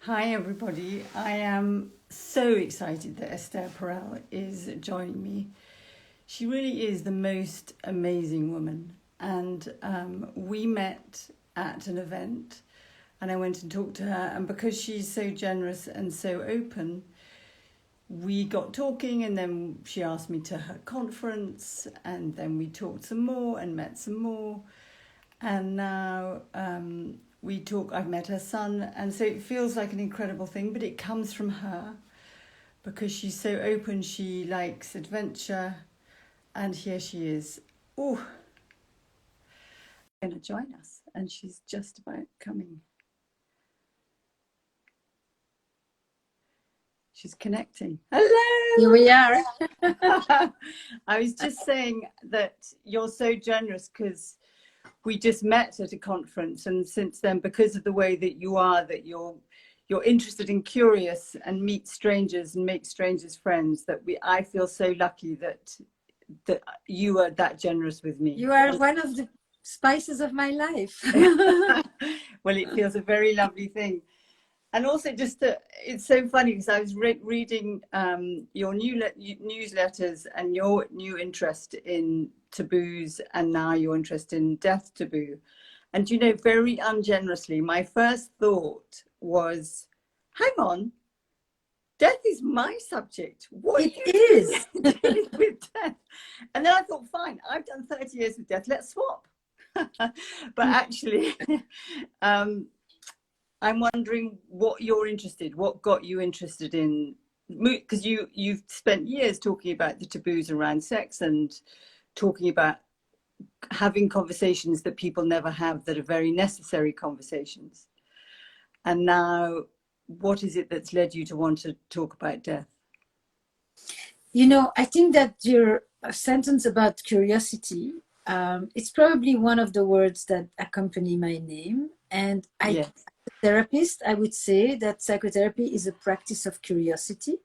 Hi, everybody. I am so excited that Esther Perel is joining me. She really is the most amazing woman. And we met at an event, and I went and talked to her. And because she's so generous and so open, we got talking, and then she asked me to her conference, and then we talked some more and met some more. And now we talk. I've met her son, and so it feels like an incredible thing, but it comes from her because she's so open. She likes adventure, and here she is. Oh, going to join us, and she's just about coming. She's connecting. Hello. Here we are. I was just saying that you're so generous because we just met at a conference, and since then, because of the way that you are, that you're interested and curious and meet strangers and make strangers friends, that I feel so lucky that you are that generous with me. You are one of the spices of my life. Well, it feels a very lovely thing. And also, it's so funny because I was reading your newsletters and your new interest in taboos, and now your interest in death taboo. And you know, very ungenerously, my first thought was, hang on, death is my subject. What It are you is. doing with death? And then I thought, fine, I've done 30 years with death, let's swap. But actually, I'm wondering what got you interested in, because you've spent years talking about the taboos around sex and talking about having conversations that people never have that are very necessary conversations. And now, what is it that's led you to want to talk about death? You know, I think that your sentence about curiosity, it's probably one of the words that accompany my name. And Yes. therapist, I would say that psychotherapy is a practice of curiosity.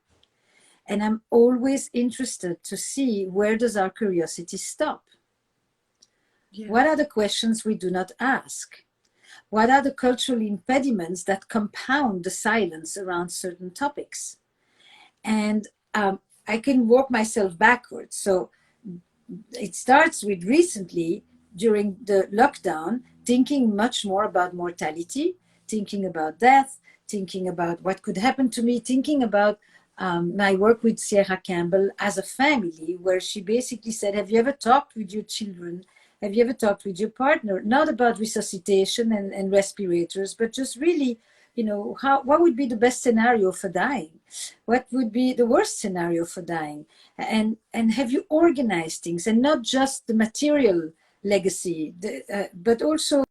And I'm always interested to see, where does our curiosity stop? Yeah. What are the questions we do not ask? What are the cultural impediments that compound the silence around certain topics? And I can walk myself backwards. So it starts with recently, during the lockdown, thinking much more about mortality, thinking about death, thinking about what could happen to me, thinking about my work with Sierra Campbell as a family, where she basically said, have you ever talked with your children? Have you ever talked with your partner? Not about resuscitation and respirators, but just really, you know, what would be the best scenario for dying? What would be the worst scenario for dying? And have you organized things, and not just the material legacy, but also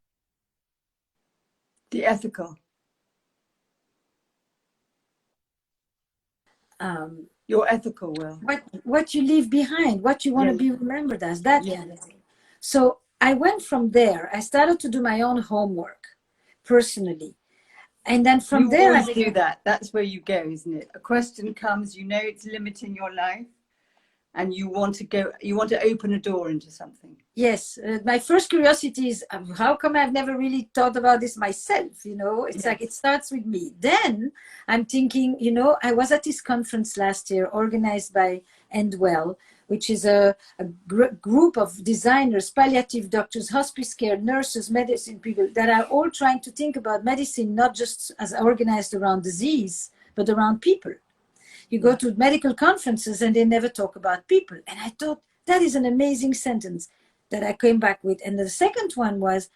The ethical. Your ethical will. what you leave behind, what you want to be remembered as, that kind of thing. So I went from there. I started to do my own homework personally. And then from there, I do that. That's where you go, isn't it? A question comes, you know, it's limiting your life, and you want to open a door into something. Yes. My first curiosity is, how come I've never really thought about this myself? You know, it's like it starts with me. Then I'm thinking, you know, I was at this conference last year organized by Endwell, which is a group of designers, palliative doctors, hospice care, nurses, medicine people that are all trying to think about medicine, not just as organized around disease, but around people. You go to medical conferences and they never talk about people. And I thought, that is an amazing sentence that I came back with. And the second one was,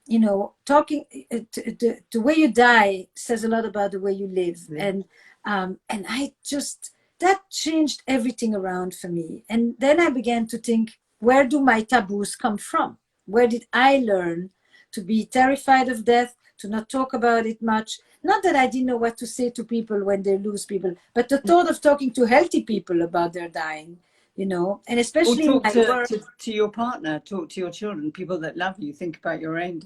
you know, talking, the way you die says a lot about the way you live. And I just, that changed everything around for me. And then I began to think, where do my taboos come from? Where did I learn to be terrified of death, to not talk about it much? Not that I didn't know what to say to people when they lose people, but the thought of talking to healthy people about their dying, you know, and especially or talk to your partner, talk to your children, people that love you, think about your own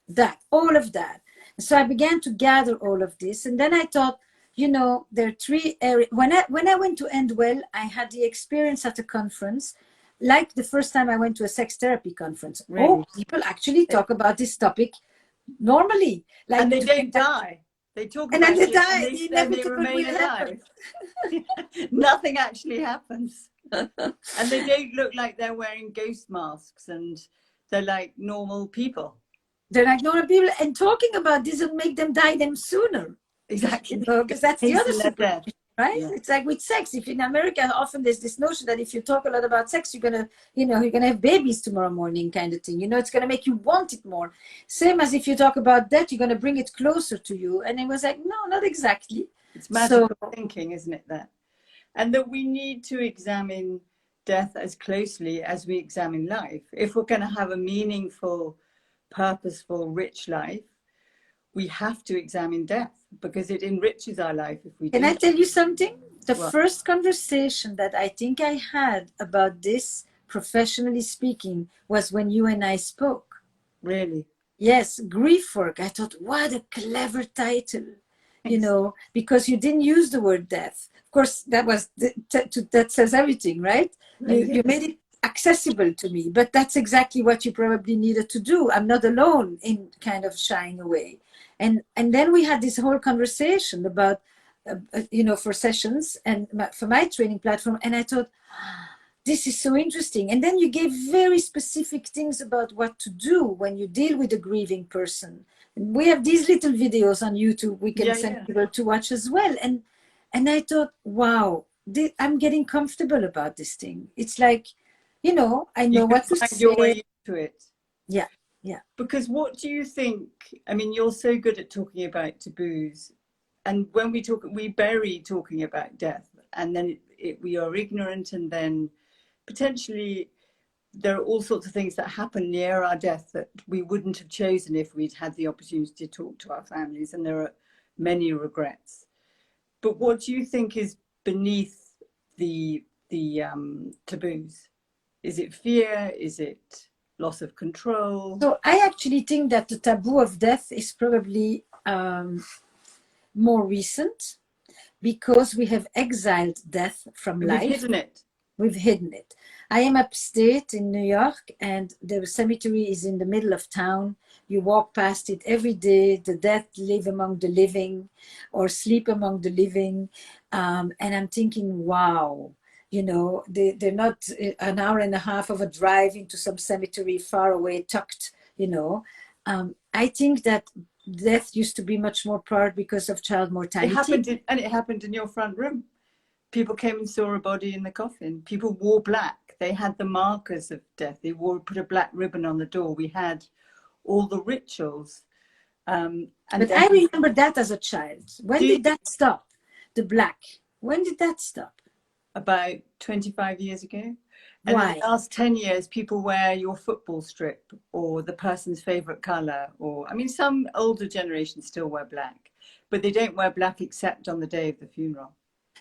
death. All of that. So I began to gather all of this. And then I thought, you know, there are three areas. When I went to Endwell, I had the experience at a conference, like the first time I went to a sex therapy conference. Really? Oh, people actually talk about this topic normally. Like, and they don't die. They talk And about then they it and die, they you say never they know what remain will happen. alive. Nothing actually happens. And they don't look like they're wearing ghost masks, and they're like normal people. They're like normal people, and talking about this will make them die them sooner. Exactly. You know, because that's the other Hasten their super, death. right? Yeah. It's like with sex. If in America, often there's this notion that if you talk a lot about sex, you're gonna, you know, you're gonna have babies tomorrow morning, kind of thing. You know, it's gonna make you want it more. Same as if you talk about that, you're gonna bring it closer to you. And it was like, no, not exactly. It's So, magical thinking, isn't it, that? And that we need to examine death as closely as we examine life. If we're going to have a meaningful, purposeful, rich life, we have to examine death because it enriches our life if we do. can I tell you something? The What? first conversation that I think I had about this, professionally speaking, was when you and I spoke. Really? Yes, grief work. I thought, what a clever title, you know, because you didn't use the word death. Of course, that was that says everything, right? You made it accessible to me, but that's exactly what you probably needed to do. I'm not alone in kind of shying away, and then we had this whole conversation about, you know, for sessions and for my training platform, and I thought, this is so interesting. And then you gave very specific things about what to do when you deal with a grieving person. And we have these little videos on YouTube we can send people to watch as well. And I thought, wow, I'm getting comfortable about this thing. It's like, you know, I know what to say. Your way into it. Yeah, yeah. Because what do you think? I mean, you're so good at talking about taboos. And when we talk, we bury talking about death, and then we are ignorant, and then potentially there are all sorts of things that happen near our death that we wouldn't have chosen if we'd had the opportunity to talk to our families, and there are many regrets. But what do you think is beneath the taboos? Is it fear? Is it loss of control? So I actually think that the taboo of death is probably more recent, because we have exiled death from life. We've hidden it. We've hidden it. I am upstate in New York, and the cemetery is in the middle of town. You walk past it every day. The dead live among the living or sleep among the living. And I'm thinking, wow, you know, they're not an hour and a half of a drive into some cemetery far away, tucked, you know. I think that death used to be much more part because of child mortality. It happened in your front room. People came and saw a body in the coffin. People wore black. They had the markers of death. They put a black ribbon on the door. We had all the rituals. But I remember that as a child. When did that stop? The black. When did that stop? About 25 years ago. And Why? in the last 10 years, people wear your football strip or the person's favorite color. Or, I mean, some older generations still wear black, but they don't wear black except on the day of the funeral.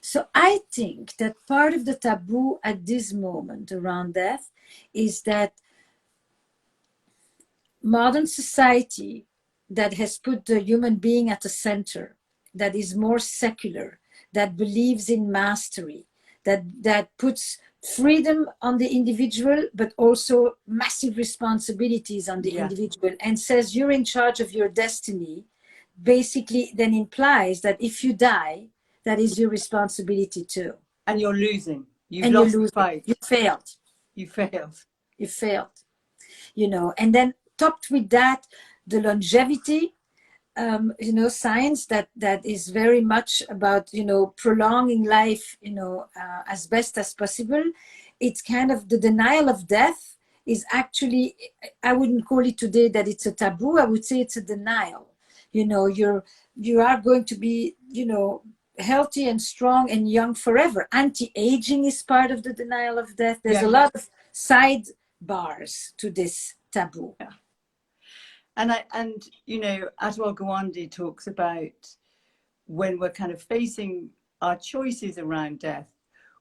So I think that part of the taboo at this moment around death is that modern society that has put the human being at the center, that is more secular, that believes in mastery, that puts freedom on the individual, but also massive responsibilities on the individual, and says you're in charge of your destiny, basically then implies that if you die, that is your responsibility too. And you're losing. You've lost the fight. You failed. You failed. You failed. You know, and then topped with that, the longevity, you know, science that is very much about, you know, prolonging life, you know, as best as possible. It's kind of the denial of death is actually, I wouldn't call it today that it's a taboo. I would say it's a denial. You know, you are going to be, you know, healthy and strong and young forever. Anti-aging is part of the denial of death. There's a lot of sidebars to this taboo. Yeah. And you know, Atul Gawande talks about when we're kind of facing our choices around death,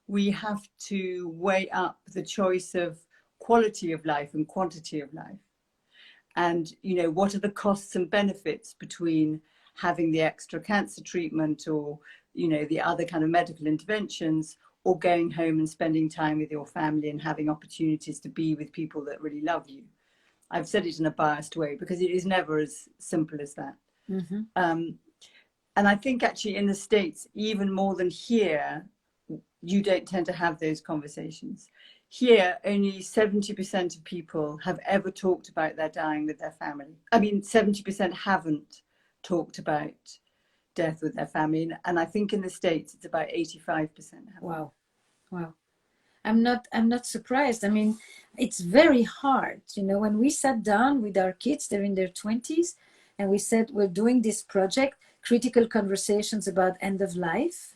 we have to weigh up the choice of quality of life and quantity of life. And, you know, what are the costs and benefits between having the extra cancer treatment or, you know, the other kind of medical interventions, or going home and spending time with your family and having opportunities to be with people that really love you. I've said it in a biased way because it is never as simple as that. Mm-hmm. And I think actually in the States, even more than here, you don't tend to have those conversations. Here, only 70% of people have ever talked about their dying with their family. I mean, 70% haven't talked about death with their family. And I think in the States, it's about 85% have. Wow. Wow. I'm not surprised. I mean, it's very hard, you know, when we sat down with our kids, they're in their 20s, and we said we're doing this project, critical conversations about end of life,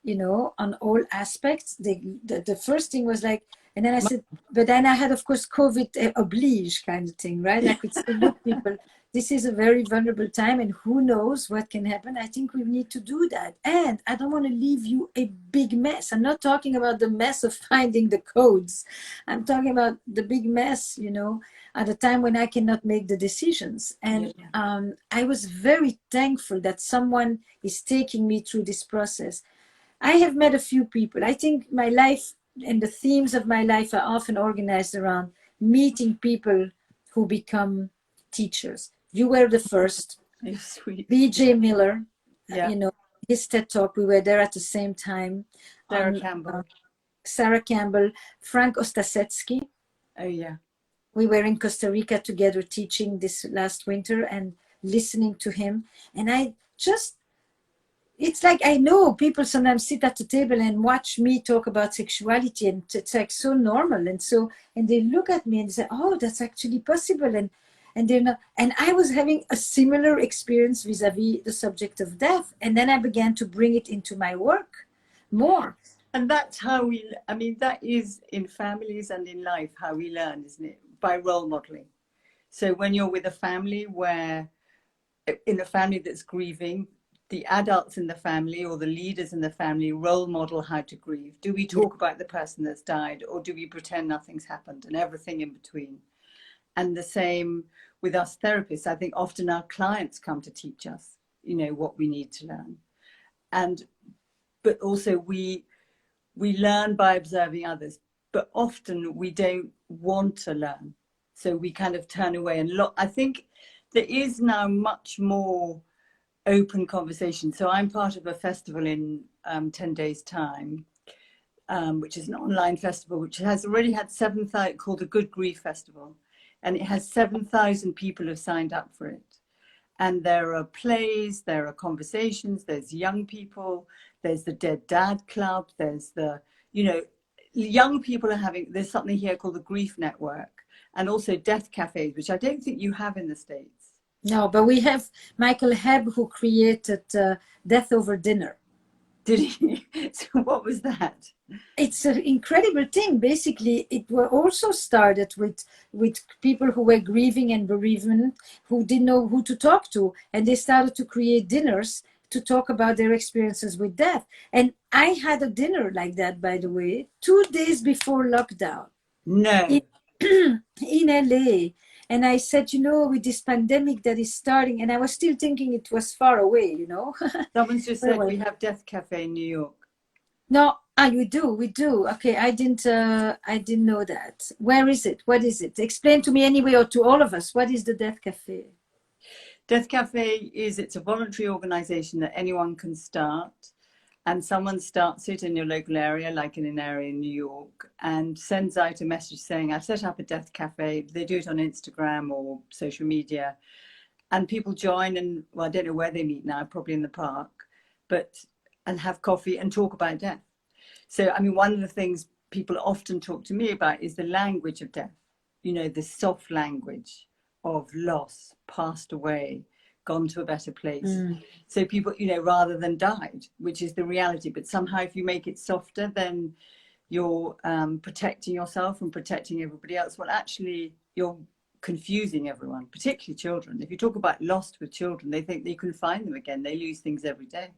you know, on all aspects. The first thing was like, and then I said, but then I had, of course, COVID oblige kind of thing, right? Like we said, look, people, this is a very vulnerable time, and who knows what can happen. I think we need to do that. And I don't want to leave you a big mess. I'm not talking about the mess of finding the codes. I'm talking about the big mess, you know, at a time when I cannot make the decisions. And I was very thankful that someone is taking me through this process. I have met a few people. I think my life and the themes of my life are often organized around meeting people who become teachers. You were the first. Sweet. B.J. Miller, you know, his TED Talk, we were there at the same time. Sarah Campbell, Frank Ostasetsky. Oh, yeah. We were in Costa Rica together teaching this last winter and listening to him. And I just, it's like I know people sometimes sit at the table and watch me talk about sexuality, and it's like so normal, and they look at me and say, "Oh, that's actually possible," and they're not. And I was having a similar experience vis-a-vis the subject of death, and then I began to bring it into my work more. And that's how I mean, that is in families and in life how we learn, isn't it? By role modeling. So when you're with a family in a family that's grieving, the adults in the family or the leaders in the family role model how to grieve. Do we talk about the person that's died, or do we pretend nothing's happened, and everything in between? And the same with us therapists. I think often our clients come to teach us, you know, what we need to learn. But also we learn by observing others, but often we don't want to learn. So we kind of turn away. And I think there is now much more open conversation. So I'm part of a festival in 10 days time, which is an online festival, which has already had 7,000, called the Good Grief Festival. And it has 7,000 people have signed up for it. And there are plays, there are conversations, there's young people, there's the Dead Dad Club, there's the, you know, young people are there's something here called the Grief Network, and also death cafes, which I don't think you have in the States. No, but we have Michael Hebb, who created Death Over Dinner. Did he? So what was that? It's an incredible thing. Basically, it was also started with people who were grieving and bereavement, who didn't know who to talk to. And they started to create dinners to talk about their experiences with death. And I had a dinner like that, by the way, 2 days before lockdown. No. In LA. And I said, you know, with this pandemic that is starting, and I was still thinking it was far away, you know. Someone's just said we have Death Cafe in New York. No, we do. Okay, I didn't know that. Where is it? What is it? Explain to me anyway, or to all of us. What is the Death Cafe? Death Cafe it's a voluntary organization that anyone can start. And someone starts it in your local area, like in an area in New York, and sends out a message saying, I've set up a death cafe. They do it on Instagram or social media. And people join, and well, I don't know where they meet now, probably in the park, and have coffee and talk about death. So, I mean, one of the things people often talk to me about is the language of death, you know, the soft language of loss, passed away, gone to a better place. So people, you know, rather than died, which is the reality, but somehow if you make it softer, then you're protecting yourself and protecting everybody else. Well, actually, you're confusing everyone, particularly children. If you talk about lost with children, they think they can find them again. They lose things every day.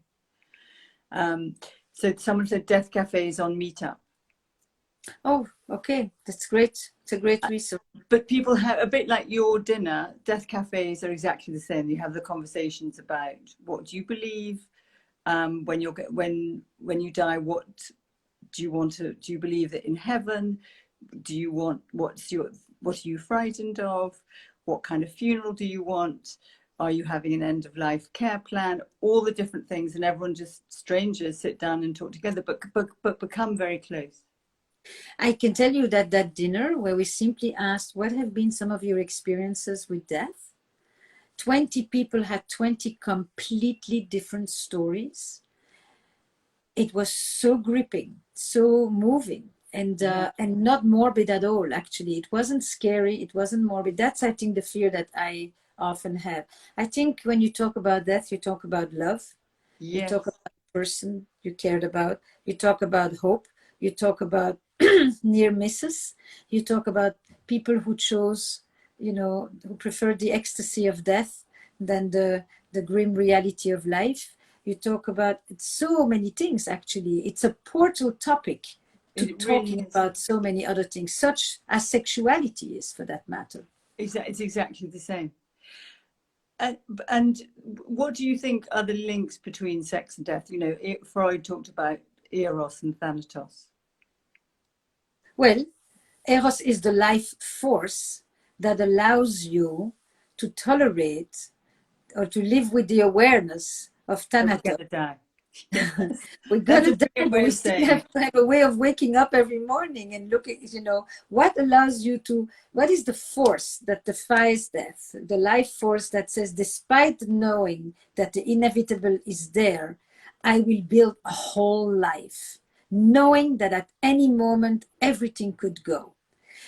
So someone said Death Cafes on Meetup. Oh, okay. That's great. It's a great resource. But people have, a bit like your dinner, death cafes are exactly the same. You have the conversations about what do you believe when you die, what do you believe that in heaven? What are you frightened of? What kind of funeral do you want? are you having an end of life care plan, all the different things, and everyone, just strangers, sit down and talk together, but become very close. I can tell you that that dinner where we simply asked, what have been some of your experiences with death? 20 people had 20 completely different stories. It was so gripping, so moving, and not morbid at all. Actually, it wasn't scary. It wasn't morbid. That's, I think, the fear that I often have. I think when you talk about death, you talk about love. You talk about the person you cared about. You talk about hope. You talk about near misses. You talk about people who chose, who preferred the ecstasy of death than the grim reality of life. You talk about so many things, actually. It's a portal topic to talking about so many other things, such as sexuality is, for that matter. It's exactly the same. And what do you think are the links between sex and death? Freud talked about Eros and Thanatos. Well, Eros is the life force that allows you to tolerate or to live with the awareness of Thanatos. We're gonna die, but we still have to have a way of waking up every morning and looking, what allows you to, what is the force that defies death? The life force that says, despite knowing that the inevitable is there, I will build a whole life, knowing that at any moment, everything could go.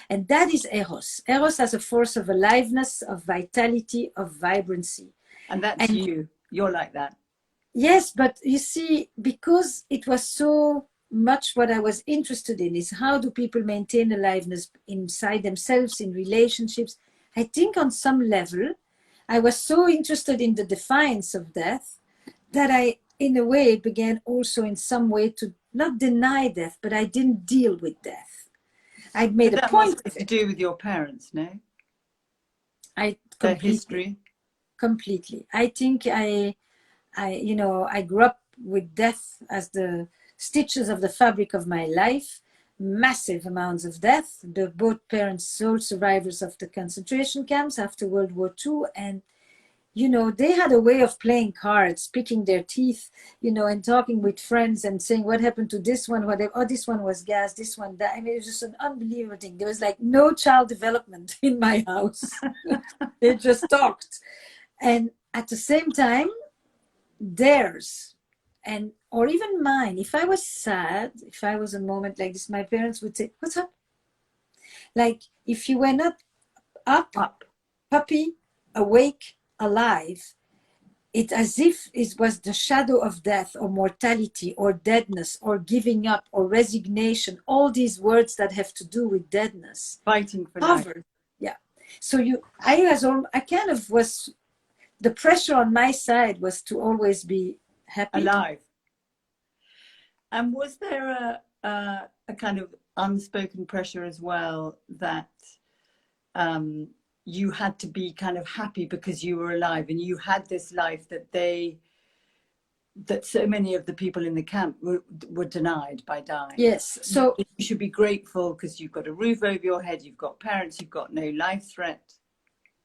And that is Eros. Eros has a force of aliveness, of vitality, of vibrancy. And that's you. You're like that. Yes, but you see, because it was so much what I was interested in is how do people maintain aliveness inside themselves, in relationships. I think on some level, I was so interested in the defiance of death that I, in a way, began also in some way to not deny death, but I didn't deal with death. I made a point of it. To do with your parents, no? Their history? Completely. I think I grew up with death as the stitches of the fabric of my life, massive amounts of death. Both parents, sole survivors of the concentration camps after World War II. And, they had a way of playing cards, picking their teeth, and talking with friends and saying, what happened to this one? This one was gas, this one, that. I mean, it was just an unbelievable thing. There was like no child development in my house. They just talked. And at the same time, theirs or even mine, if I was sad, if I was a moment like this, my parents would say, what's up? Like, if you were not up, puppy, awake, alive, it's as if it was the shadow of death or mortality or deadness or giving up or resignation, all these words that have to do with deadness, fighting for life. Yeah. So I kind of was, the pressure on my side was to always be happy, alive. And was there a kind of unspoken pressure as well that you had to be kind of happy because you were alive and you had this life that so many of the people in the camp were denied by dying? Yes. So you should be grateful because you've got a roof over your head, you've got parents, you've got no life threat.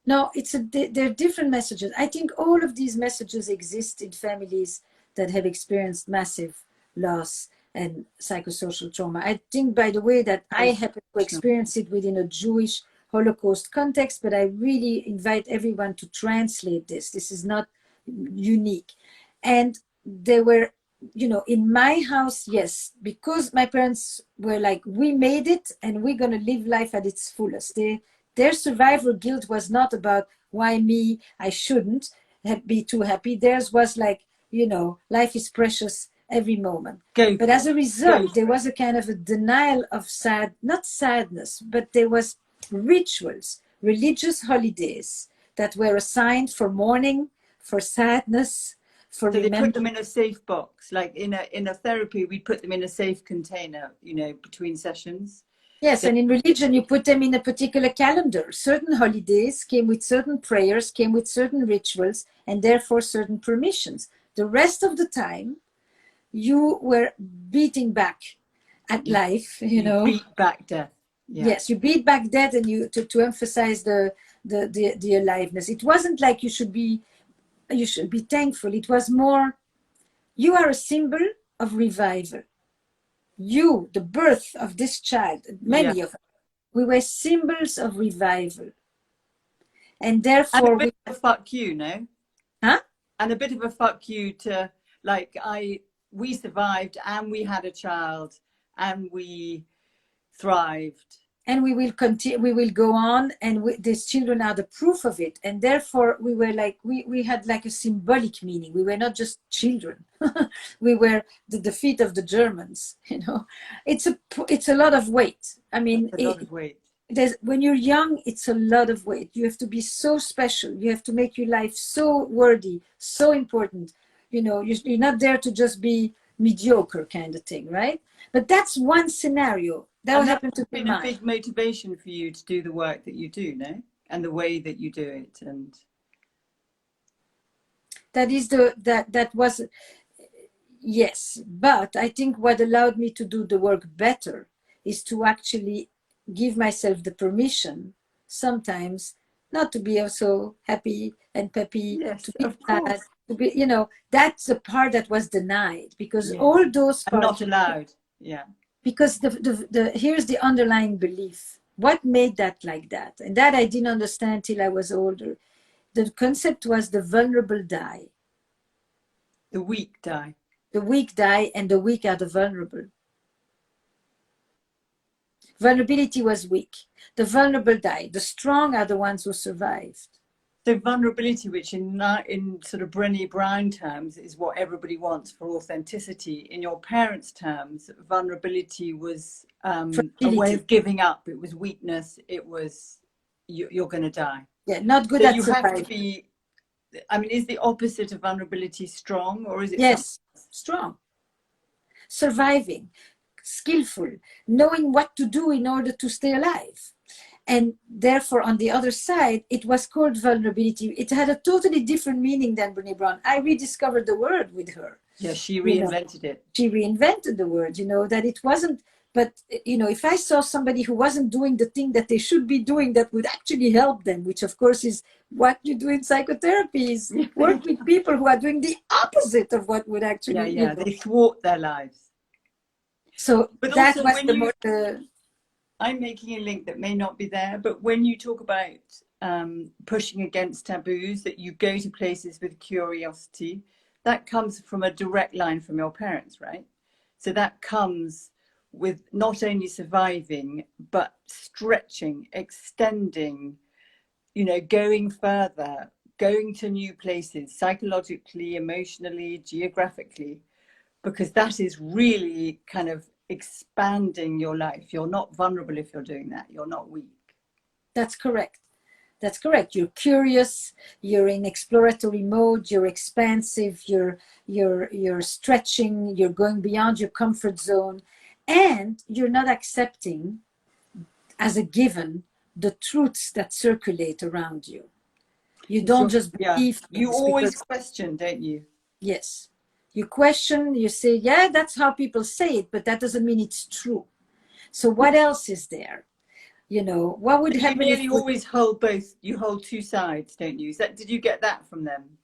No, they're different messages. I think all of these messages exist in families that have experienced massive loss and psychosocial trauma. I think, by the way, that I happen to experience it within a Jewish Holocaust context, but I really invite everyone to translate this. This is not unique. And they were, in my house, yes, because my parents were like, we made it and we're going to live life at its fullest. Their survival guilt was not about why me, I shouldn't be too happy. Theirs was like, life is precious every moment. But as a result, there was a kind of a denial of not sadness, but there was rituals, religious holidays that were assigned for mourning, for sadness, for remembering. They put them in a safe box, like in a therapy, we put them in a safe container, between sessions. Yes, and in religion, you put them in a particular calendar. Certain holidays came with certain prayers, came with certain rituals, and therefore certain permissions. The rest of the time, you were beating back at life, you beat back death. Yeah. Yes, you beat back death, and you to emphasize the aliveness. It wasn't like you should be you should be thankful. It was more, you are a symbol of revival. You, the birth of this child, many of us, we were symbols of revival. And therefore, and a bit of a fuck you, no? Huh? And a bit of a fuck you to, like, we survived and we had a child and we thrived. And we will continue, we will go on, and these children are the proof of it. And therefore we were like, we had like a symbolic meaning. We were not just children. We were the defeat of the Germans, you know. It's a lot of weight. I mean, a lot of weight. When you're young, it's a lot of weight. You have to be so special. You have to make your life so worthy, so important. You know, you're not there to just be mediocre kind of thing, right? But that's one scenario. That would happen to be been a big motivation for you to do the work that you do, no? And the way that you do it, and that is that was, yes. But I think what allowed me to do the work better is to actually give myself the permission sometimes not to be also happy and peppy, yes, to be of sad, course. to be, you know, that's the part that was denied, because all those parts, not allowed. Yeah. Because here's the underlying belief. What made that like that? And that I didn't understand till I was older. The concept was the vulnerable die. The weak die. The weak die, and the weak are the vulnerable. Vulnerability was weak. The vulnerable die. The strong are the ones who survived. So vulnerability, which in sort of Brené Brown terms is what everybody wants for authenticity. In your parents' terms, vulnerability was a way of giving up. It was weakness. It was you're going to die. Yeah, not good at surviving. Have to be. I mean, is the opposite of vulnerability strong, or is it? Yes, strong. Surviving, skillful, knowing what to do in order to stay alive. And therefore, on the other side, it was called vulnerability. It had a totally different meaning than Brené Brown. I rediscovered the word with her. Yeah, she reinvented it. She reinvented the word, you know, that it wasn't, but, you know, if I saw somebody who wasn't doing the thing that they should be doing that would actually help them, which of course is what you do in psychotherapy, is work with people who are doing the opposite of what would actually, you know, they thwart their lives. So but that was the I'm making a link that may not be there, but when you talk about pushing against taboos, that you go to places with curiosity, that comes from a direct line from your parents, right? So that comes with not only surviving, but stretching, extending, you know, going further, going to new places, psychologically, emotionally, geographically, because that is really kind of expanding your life. You're not vulnerable if you're doing that. You're not weak. That's correct. That's correct. You're curious, you're in exploratory mode, you're expansive, you're stretching, you're going beyond your comfort zone, and you're not accepting as a given the truths that circulate around you. You don't just believe. You always question, don't you? Yes. You question, you say, yeah, that's how people say it, but that doesn't mean it's true. So what else is there? You know, what would happen if you always hold both, you hold two sides, don't you? Did you get that from them?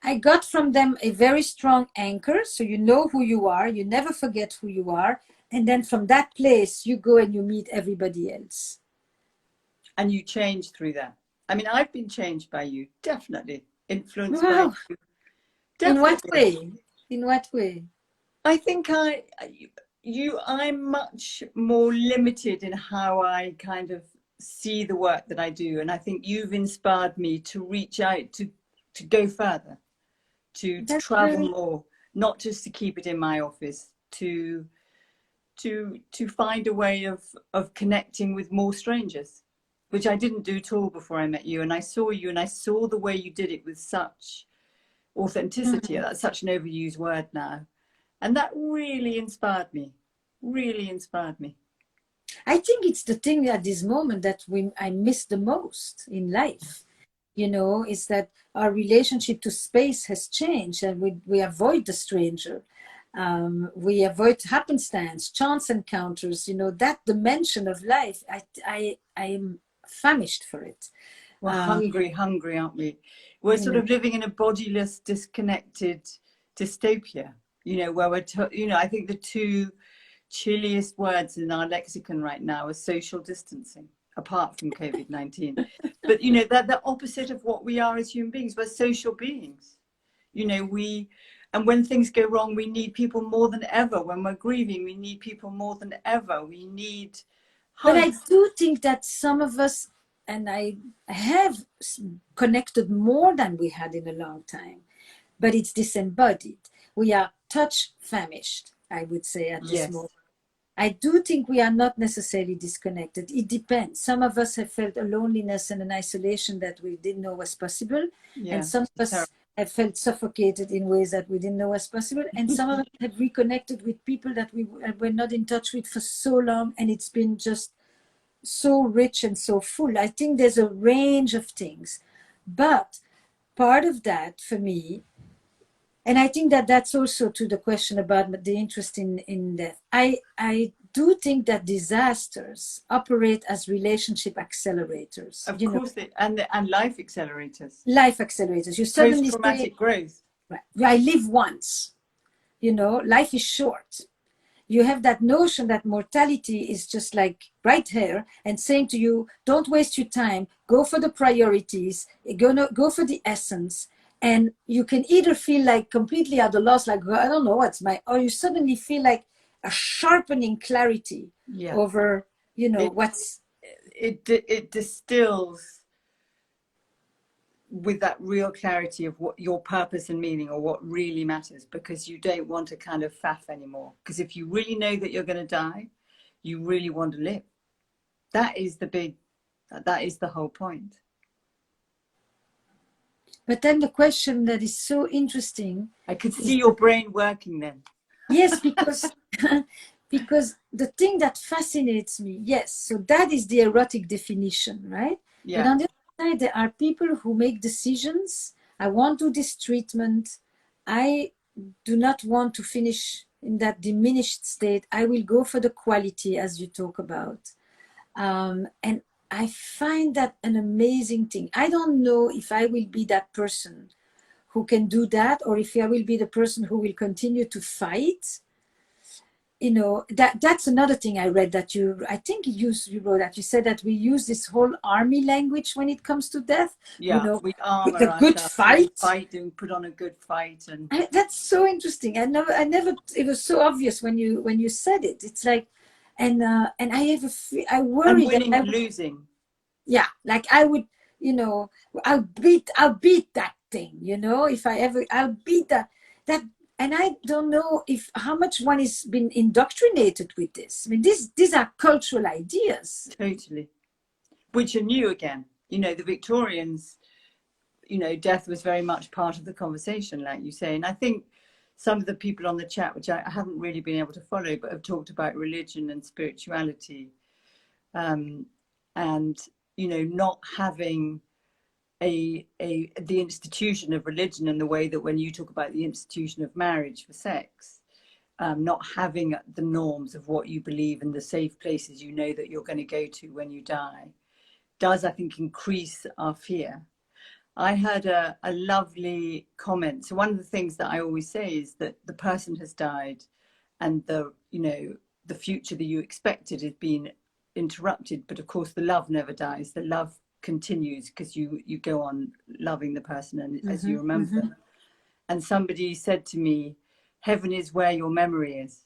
I got from them a very strong anchor. So you know who you are, you never forget who you are. And then from that place, you go and you meet everybody else. And you change through that. I mean, I've been changed by you, definitely. Influenced by you. Definitely. In what way? In what way? I think I'm much more limited in how I kind of see the work that I do. And I think you've inspired me to reach out, to go further, to travel more, not just to keep it in my office, to find a way of connecting with more strangers, which I didn't do at all before I met you. And I saw you and I saw the way you did it with such authenticity. That's such an overused word now. And that really inspired me, I think it's the thing at this moment that I miss the most in life, you know, is that our relationship to space has changed, and we avoid the stranger. We avoid happenstance, chance encounters, you know, that dimension of life. I am famished for it. We're hungry, aren't we? We're You sort know. of living in a bodiless, disconnected dystopia, where I think the two chilliest words in our lexicon right now are social distancing, apart from COVID-19. But, they're the opposite of what we are as human beings. We're social beings. And when things go wrong, we need people more than ever. When we're grieving, we need people more than ever. We need But I hugs. do think that some of us, and I have connected more than we had in a long time, but it's disembodied. We are touch famished, I would say, at this Yes. moment. I do think we are not necessarily disconnected. It depends. Some of us have felt a loneliness and an isolation that we didn't know was possible. Yeah, and some of us have felt suffocated in ways that we didn't know was possible. And some of us have reconnected with people that we were not in touch with for so long. And it's been just so rich and so full. I think there's a range of things. But part of that for me, and I think that that's also to the question about the interest in death. I do think that disasters operate as relationship accelerators. of course, and life accelerators. Life accelerators. You suddenly Post-traumatic growth. I live once. Life is short. You have that notion that mortality is just like right here and saying to you, don't waste your time, go for the priorities, go for the essence. And you can either feel like completely at a loss, like, I don't know what's or you suddenly feel like a sharpening clarity over, it distills with that real clarity of what your purpose and meaning or what really matters, because you don't want to kind of faff anymore. Because if you really know that you're going to die, you really want to live. That is the whole point. But then the question that is so interesting. I could see your brain working then. Yes, because because the thing that fascinates me, yes, so that is the erotic definition, right? Yeah. But on the other side, there are people who make decisions. I want to do this treatment. I do not want to finish in that diminished state. I will go for the quality, as you talk about. And I find that an amazing thing. I don't know if I will be that person who can do that, or if I will be the person who will continue to fight. That's another thing I read that I think you wrote that. You said that we use this whole army language when it comes to death. Yeah, we armor the good fight. And put on a good fight, and that's so interesting. I never. It was so obvious when you said it. It's like, and I worry and winning that and losing. Yeah, like I would, I'll beat that thing. If I ever, I'll beat that. And I don't know how much one has been indoctrinated with this. I mean, these are cultural ideas. Totally. Which are new again. The Victorians, death was very much part of the conversation, like you say. And I think some of the people on the chat, which I haven't really been able to follow, but have talked about religion and spirituality, and, not having the institution of religion in the way that when you talk about the institution of marriage for sex, not having the norms of what you believe and the safe places that you're going to go to when you die, does, I think, increase our fear. I heard a lovely comment. So one of the things that I always say is that the person has died and the future that you expected has been interrupted, but of course the love never dies. The love continues because you go on loving the person and as you remember them. And somebody said to me, heaven is where your memory is.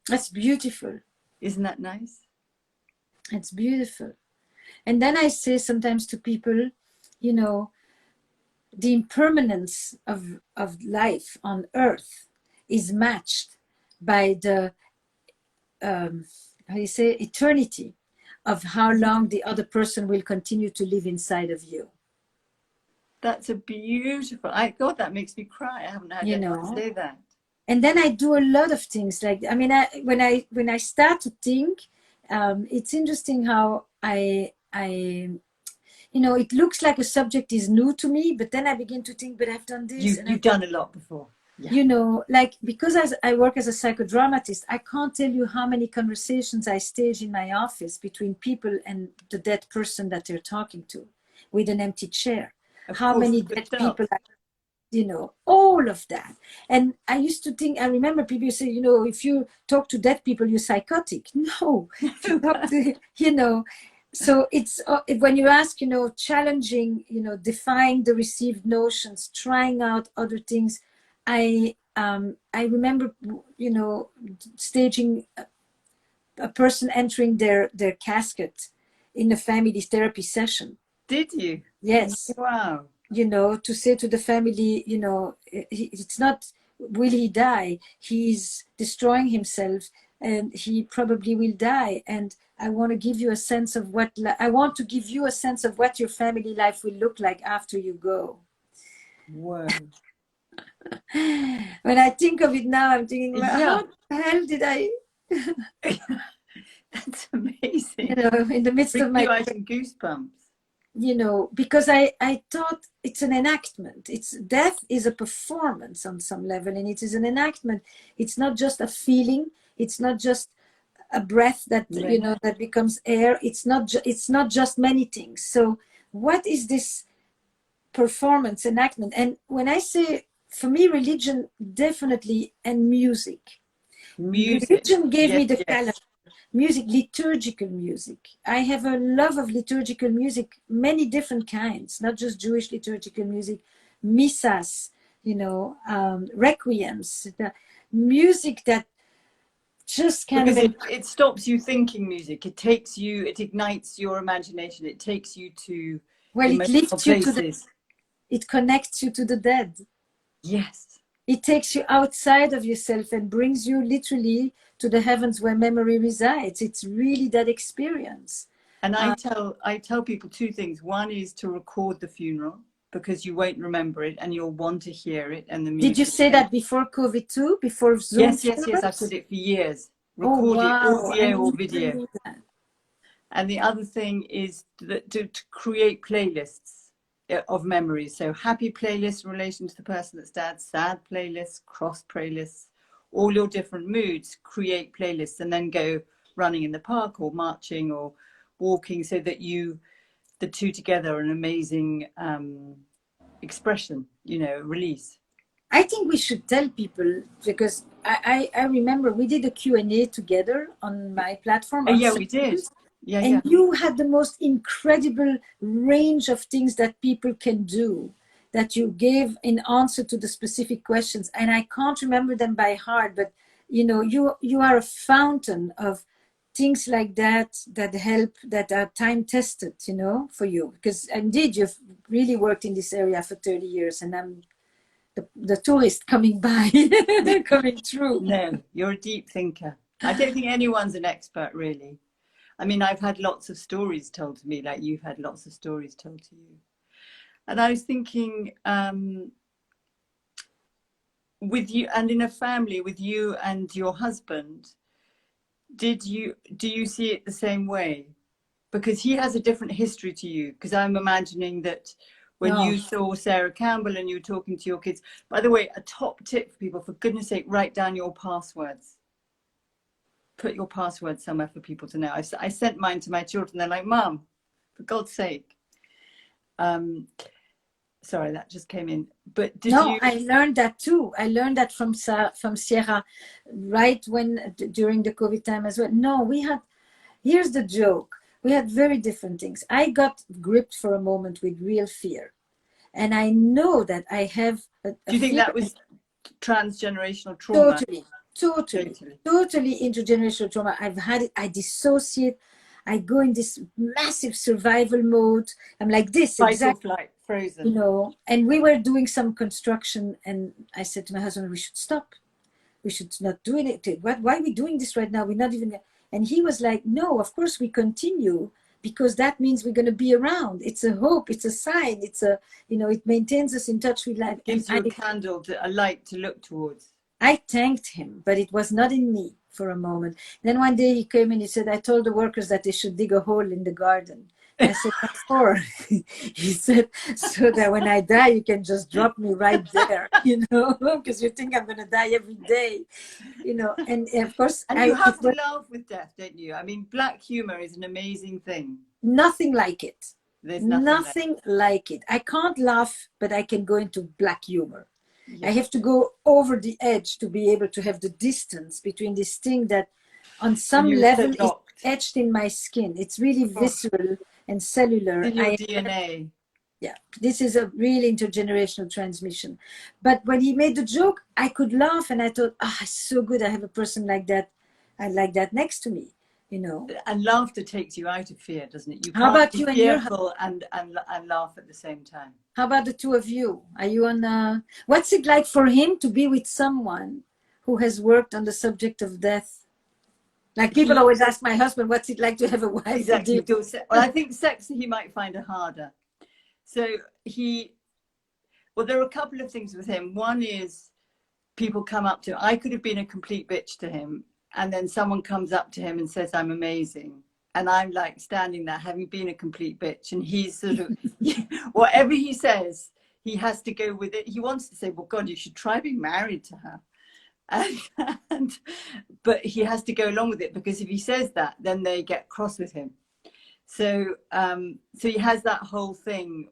That's beautiful. Isn't that nice? It's beautiful. And then I say sometimes to people, the impermanence of life on earth is matched by the eternity of how long the other person will continue to live inside of you. That's a beautiful, God, that makes me cry. I haven't heard anyone say that. And then I do a lot of things when I start to think, it's interesting how it looks like a subject is new to me, but then I begin to think, but I've done this. You've done a lot before. Yeah. Because as I work as a psychodramatist, I can't tell you how many conversations I stage in my office between people and the dead person that they're talking to with an empty chair. how course, many the dead felt. people are, you know, all of that. And I used to think, I remember people say, you know, if you talk to dead people, you're psychotic. No, if you talk to, you know, so it's when you ask, you know, challenging, you know, defying the received notions, trying out other things. I remember, you know, staging a person entering their casket in a family therapy session. Did you? Yes. Wow. You know, to say to the family, you know, it's not will he die, he's destroying himself and he probably will die, and I want to give you a sense of what I want to give you a sense of what your family life will look like after you go. Whoa. When I think of it now, I'm thinking, well, Yeah. how the hell did I, That's amazing. you know, in the midst of my, you some goosebumps. You know, because I thought it's an enactment. It's death is a performance on some level, and it is an enactment. It's not just a feeling. It's not just a breath that you know that becomes air. It's not just many things. So what is this performance enactment? And when I say, for me, religion definitely, and music. Religion gave me the calendar. Music, liturgical music. I have a love of liturgical music, many different kinds, not just Jewish liturgical music, missas, you know, requiems, the music that just kind because of it stops you thinking music. It takes you, it ignites your imagination. It takes you to it lifts you to places. It connects you to the dead. Yes. It takes you outside of yourself and brings you literally to the heavens where memory resides. It's really that experience. And I tell people two things. One is to record the funeral, because you won't remember it and you'll want to hear it. And the music. Did you say that before COVID too? Before Zoom? Yes. I've said it for years. Record it, audio or video. And the other thing is to create playlists of memories. So happy playlists in relation to the person that's dead, sad playlists, cross playlists, all your different moods, create playlists, and then go running in the park or marching or walking, so that the two together are an amazing expression, you know, release. I think we should tell people, because I remember we did a Q&A together on my platform. Yeah, we did. And you had the most incredible range of things that people can do, that you gave in answer to the specific questions. And I can't remember them by heart, but you know, you are a fountain of things like that help, that are time tested, you know, for you. Because indeed, you've really worked in this area for 30 years, and I'm the tourist coming by, coming through. No, you're a deep thinker. I don't think anyone's an expert, really. I mean, I've had lots of stories told to me, like you've had lots of stories told to you. And I was thinking, with you, and in a family with you and your husband, do you see it the same way? Because he has a different history to you. Because I'm imagining that when you saw Sarah Campbell and you were talking to your kids. By the way, a top tip for people, for goodness sake, write down your passwords. Put your password somewhere for people to know. I sent mine to my children. They're like, Mom, for God's sake. Sorry, that just came in. But I learned that too. I learned that from Sierra, right during the COVID time as well. No, here's the joke. We had very different things. I got gripped for a moment with real fear. And I know that I have do you think that was transgenerational trauma? Totally intergenerational trauma. I've had it. I dissociate. I go in this massive survival mode. I'm like this, fight or flight, frozen. You know, and we were doing some construction, and I said to my husband, we should stop. We should not do it. Why are we doing this right now? We're not even. And he was like, no, of course we continue, because that means we're going to be around. It's a hope. It's a sign. It's a, you know, it maintains us in touch with life. Gives you a candle, a light to look towards. I thanked him, but it was not in me for a moment. Then one day he came and he said, I told the workers that they should dig a hole in the garden. I said, what for? He said, so that when I die, you can just drop me right there, you know, because you think I'm going to die every day, you know. And of course, and you have to laugh with death, don't you? I mean, black humor is an amazing thing. Nothing like it. There's nothing like it. I can't laugh, but I can go into black humor. Yeah. I have to go over the edge to be able to have the distance between this thing that on some level is etched in my skin. It's really visceral and cellular. In your DNA. Yeah, this is a really intergenerational transmission. But when he made the joke, I could laugh and I thought, it's so good. I have a person like that. I like that next to me, you know. And laughter takes you out of fear, doesn't it? You How can't about be you fearful and laugh at the same time. How about the two of you? Are you on, what's it like for him to be with someone who has worked on the subject of death? Like people always ask my husband, what's it like to have a wife? Exactly. Well, I think sex he might find it harder. So there are a couple of things with him. One is people come up to him. I could have been a complete bitch to him, and then someone comes up to him and says, I'm amazing. And I'm like standing there having been a complete bitch. And he's sort of, whatever he says, he has to go with it. He wants to say, well, God, you should try being married to her. But he has to go along with it, because if he says that, then they get cross with him. So he has that whole thing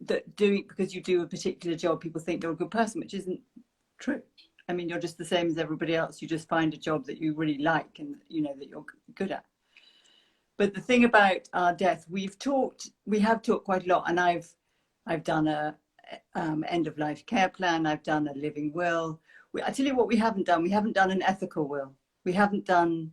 that because you do a particular job, people think you're a good person, which isn't true. I mean, you're just the same as everybody else. You just find a job that you really like and you know that you're good at. But the thing about our death, we have talked quite a lot, and I've done a end of life care plan. I've done a living will. I tell you what we haven't done. We haven't done an ethical will. We haven't done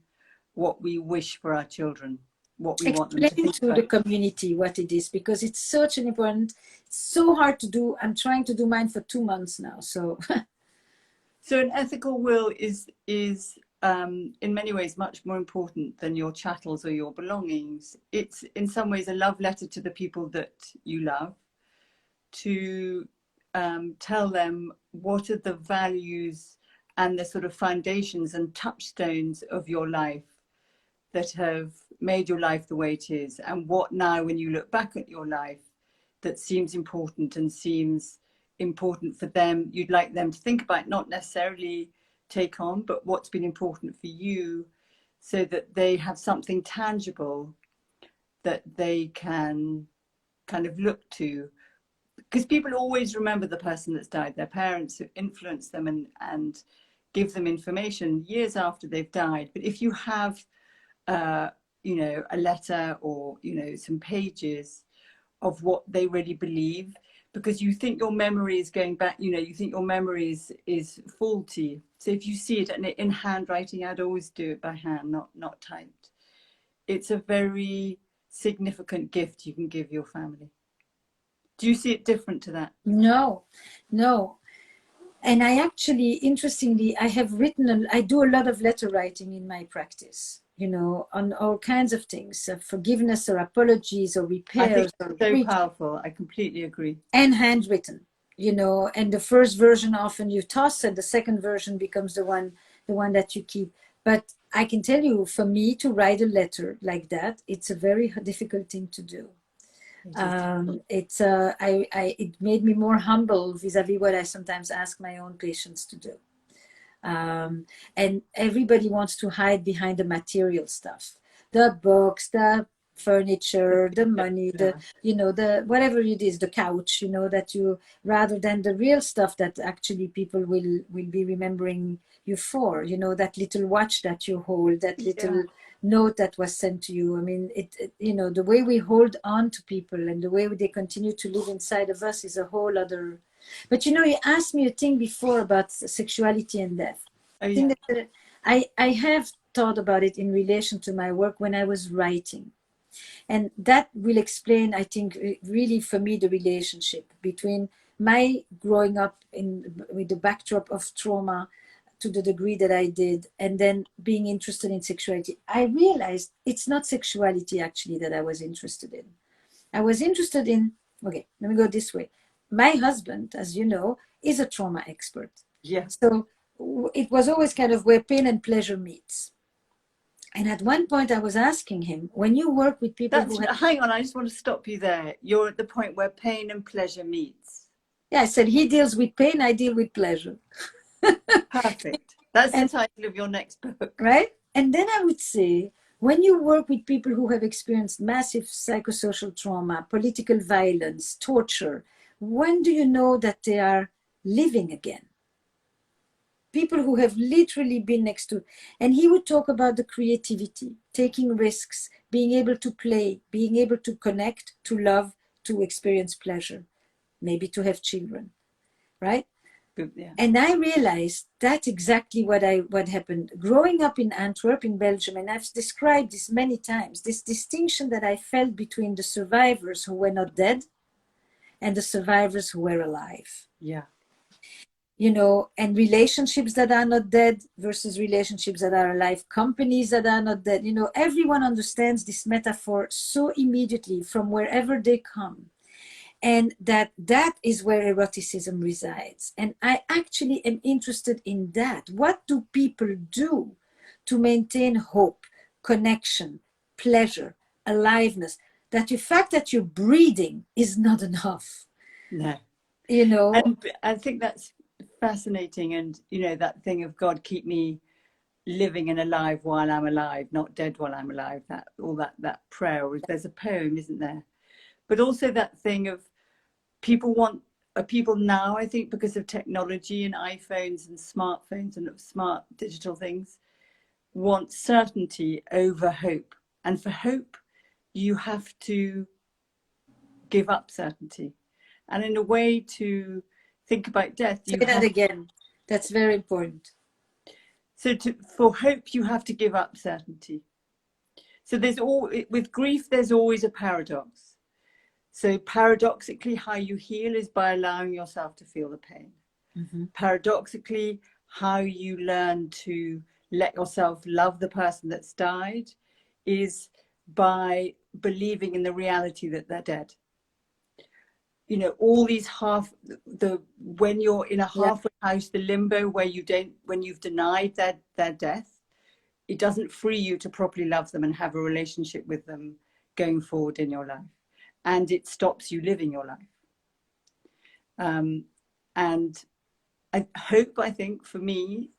what we wish for our children, what we want them to think to the community what it is, because it's such an important, it's so hard to do. I'm trying to do mine for 2 months now. So an ethical will is in many ways much more important than your chattels or your belongings. It's in some ways a love letter to the people that you love, to tell them what are the values and the sort of foundations and touchstones of your life that have made your life the way it is, and what now, when you look back at your life, that seems important and seems important for them, you'd like them to think about, not necessarily take on, but what's been important for you, so that they have something tangible that they can kind of look to. Because people always remember the person that's died, their parents who influenced them and give them information years after they've died. But if you have a letter or some pages of what they really believe, because you think your memory is going back, you think your memory is faulty. So if you see it in handwriting, I'd always do it by hand, not typed. It's a very significant gift you can give your family. Do you see it different to that? No. And I actually, interestingly, I do a lot of letter writing in my practice, on all kinds of things, forgiveness or apologies or repairs. I think it's so powerful. I completely agree. And handwritten, and the first version often you toss and the second version becomes the one that you keep. But I can tell you, for me to write a letter like that, it's a very difficult thing to do. It made me more humble vis-a-vis what I sometimes ask my own patients to do. And everybody wants to hide behind the material stuff, the books, the furniture, the money, the whatever it is, the couch, that you, rather than the real stuff that actually people will be remembering you for, that little watch that you hold, that little note that was sent to you. I mean, the way we hold on to people and the way they continue to live inside of us is a whole other. But you asked me a thing before about sexuality and death. I think that I have thought about it in relation to my work when I was writing. And that will explain, I think, really for me, the relationship between my growing up with the backdrop of trauma to the degree that I did, and then being interested in sexuality. I realized it's not sexuality actually that I was interested in. I was interested in, okay, let me go this way. My husband, as you know, is a trauma expert. Yeah. So it was always kind of where pain and pleasure meets. And at one point I was asking him, when you work with people hang on, I just want to stop you there. You're at the point where pain and pleasure meets. Yeah, I said, he deals with pain, I deal with pleasure. Perfect. That's the title of your next book. Right? And then I would say, When you work with people who have experienced massive psychosocial trauma, political violence, torture, when do you know that they are living again? People who have literally been next to, and he would talk about the creativity, taking risks, being able to play, being able to connect, to love, to experience pleasure, maybe to have children, right? Yeah. And I realized that's exactly what happened. Growing up in Antwerp, in Belgium, and I've described this many times, this distinction that I felt between the survivors who were not dead and the survivors who were alive. Yeah. You know, and relationships that are not dead versus relationships that are alive, companies that are not dead. You know, everyone understands this metaphor so immediately from wherever they come. And that is where eroticism resides. And I actually am interested in that. What do people do to maintain hope, connection, pleasure, aliveness? That the fact that you're breathing is not enough. No. You know? And I think that's fascinating. And, you know, that thing of God, keep me living and alive while I'm alive, not dead while I'm alive. That all that prayer, there's a poem, isn't there? But also that thing of people now, I think, because of technology and iPhones and smartphones and smart digital things, want certainty over hope. And for hope, you have to give up certainty. And in a way to think about death, Say that again. That's very important. So for hope, you have to give up certainty. So with grief, there's always a paradox. So paradoxically, how you heal is by allowing yourself to feel the pain. Mm-hmm. Paradoxically, how you learn to let yourself love the person that's died is by believing in the reality that they're dead. You know, all these when you're in a halfway house, the limbo when you've denied their death, it doesn't free you to properly love them and have a relationship with them going forward in your life. And it stops you living your life. And I think for me,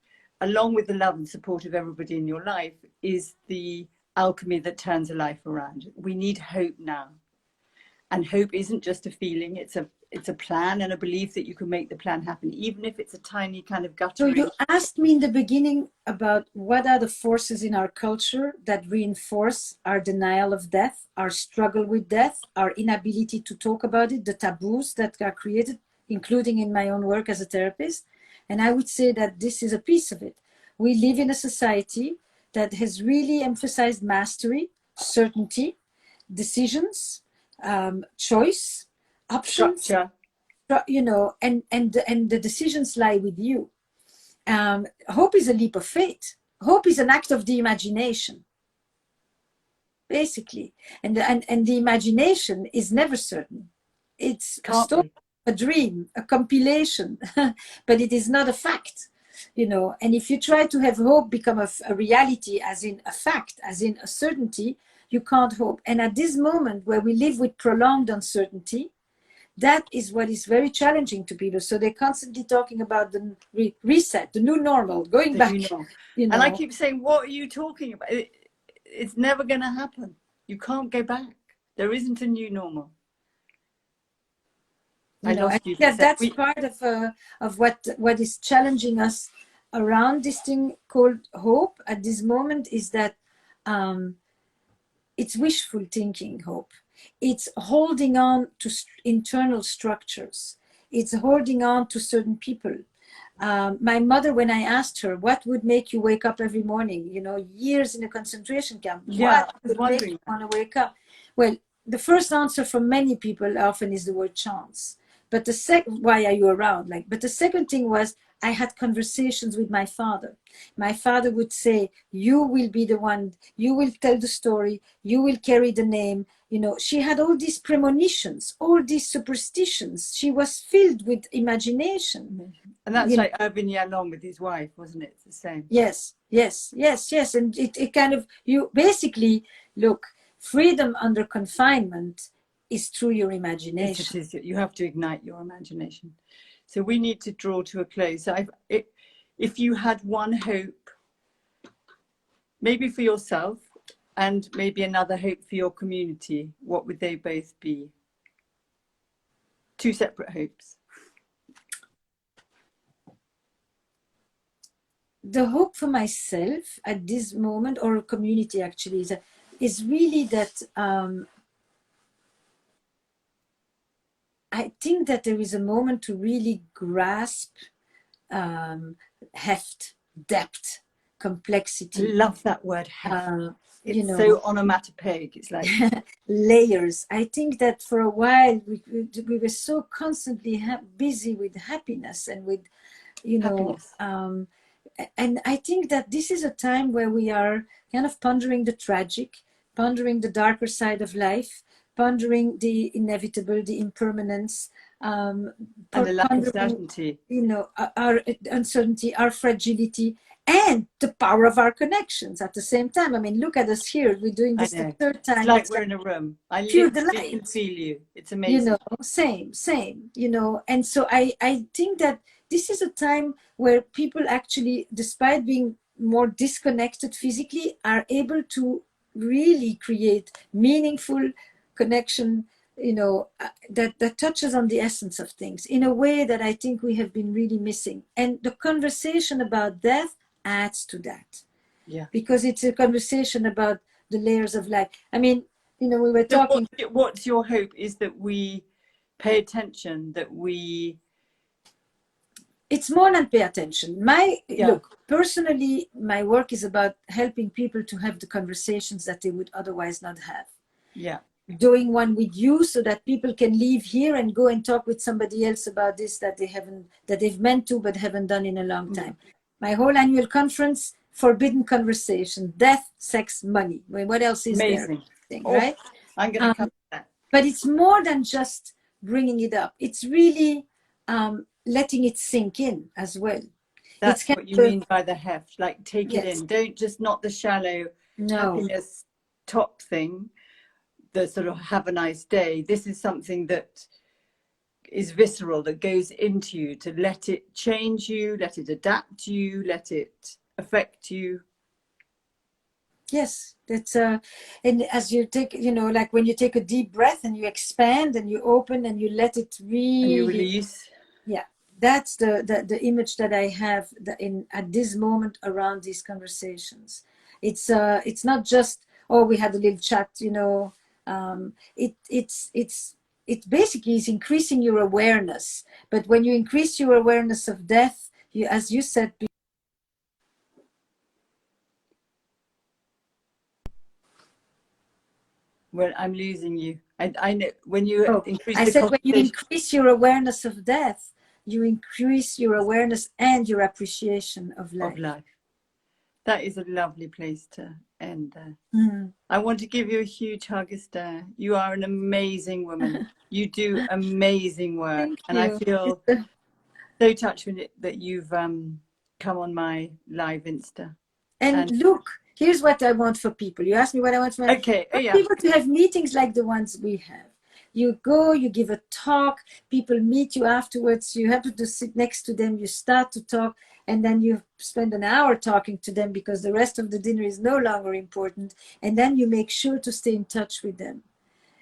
along with the love and support of everybody in your life, is the alchemy that turns a life around. We need hope now. And hope isn't just a feeling, it's a plan and a belief that you can make the plan happen, even if it's a tiny kind of gutter. So you asked me in the beginning about what are the forces in our culture that reinforce our denial of death, our struggle with death, our inability to talk about it, the taboos that are created, including in my own work as a therapist. And I would say that this is a piece of it. We live in a society that has really emphasized mastery, certainty, decisions, choice, options, structure, you know, and the decisions lie with you. Hope is a leap of faith. Hope is an act of the imagination, basically, and the imagination is never certain. It's a story, a dream, a compilation, but it is not a fact. You know, and if you try to have hope become a reality, as in a fact, as in a certainty, you can't hope. And at this moment where we live with prolonged uncertainty, that is what is very challenging to people. So they're constantly talking about the reset, the new normal, going back. You know. And I keep saying, what are you talking about? It's never going to happen. You can't go back. There isn't a new normal. That's part of what is challenging us around this thing called hope at this moment, is that it's wishful thinking. Hope, it's holding on to internal structures, it's holding on to certain people. My mother, when I asked her what would make you wake up every morning, you know, years in a concentration camp, what would make you want to wake up? Well, the first answer from many people often is the word chance. But why are you around? But the second thing was, I had conversations with my father. My father would say, you will be the one, you will tell the story, you will carry the name. You know, she had all these premonitions, all these superstitions. She was filled with imagination. And that's like Irvin Yalom with his wife, wasn't it? It's the same. Yes. And it kind of, you basically, look, freedom under confinement is through your imagination. Yes, it is. You have to ignite your imagination. So we need to draw to a close. If you had one hope, maybe for yourself, and maybe another hope for your community, what would they both be? Two separate hopes. The hope for myself at this moment, or community actually, is really that I think that there is a moment to really grasp heft, depth, complexity. I love that word, heft. It's, you know, so onomatopoeic. It's like layers. I think that for a while we were so constantly busy with happiness and with, you know, and I think that this is a time where we are kind of pondering the tragic, pondering the darker side of life, pondering the inevitable, the impermanence, and the lack of certainty. You know, our uncertainty, our fragility, and the power of our connections at the same time. I mean, look at us here. We're doing this the third time. It's like we're in a room. I literally can feel you. It's amazing. You know, same, you know. And so I think that this is a time where people actually, despite being more disconnected physically, are able to really create meaningful connection, you know, that touches on the essence of things in a way that I think we have been really missing. And the conversation about death adds to that. Yeah. Because it's a conversation about the layers of life. I mean, you know, we were talking. What's your hope is that we pay attention, that we... It's more than pay attention. Look, personally, my work is about helping people to have the conversations that they would otherwise not have. Yeah. Doing one with you so that people can leave here and go and talk with somebody else about this that they've meant to but haven't done in a long time. My whole annual conference, Forbidden Conversation, death, sex, money. I mean, what else is there? Right? I'm going to cover that. But it's more than just bringing it up. It's really letting it sink in as well. That's what you mean by the heft. Like, take it in. Don't just not the shallow happiness top thing, the sort of have a nice day. This is something that is visceral, that goes into you, to let it change you, let it adapt you, let it affect you. Yes, that's and as you take, you know, like when you take a deep breath and you expand and you open and you let it really, and you release. Yeah, that's the image that I have at this moment around these conversations. It's not just, oh, we had a little chat, you know. It basically is increasing your awareness. But when you increase your awareness of death, you, as you said. Well, I'm losing you. I know when you increase. I said when you increase your awareness of death, you increase your awareness and your appreciation of life. That is a lovely place to end there. I want to give you a huge hug, Esther. You are an amazing woman. You do amazing work. And I feel so touched with it that you've come on my live Insta. And look, here's what I want for people. You asked me what I want for people to have meetings like the ones we have. You go, you give a talk, people meet you afterwards, you happen to sit next to them, you start to talk, and then you spend an hour talking to them because the rest of the dinner is no longer important, and then you make sure to stay in touch with them.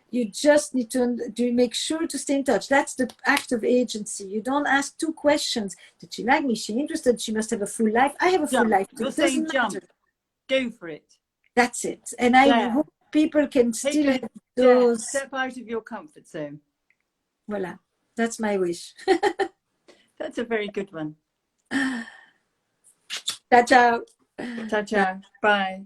You just need to make sure to stay in touch. That's the act of agency. You don't ask two questions. Did she like me? Is she interested? She must have a full life. I have a full life. You're saying jump. Go for it. That's it. And I hope people can still have those. Step out of your comfort zone. Voila. That's my wish. That's a very good one. Ciao, ciao. Ciao, ciao. Bye.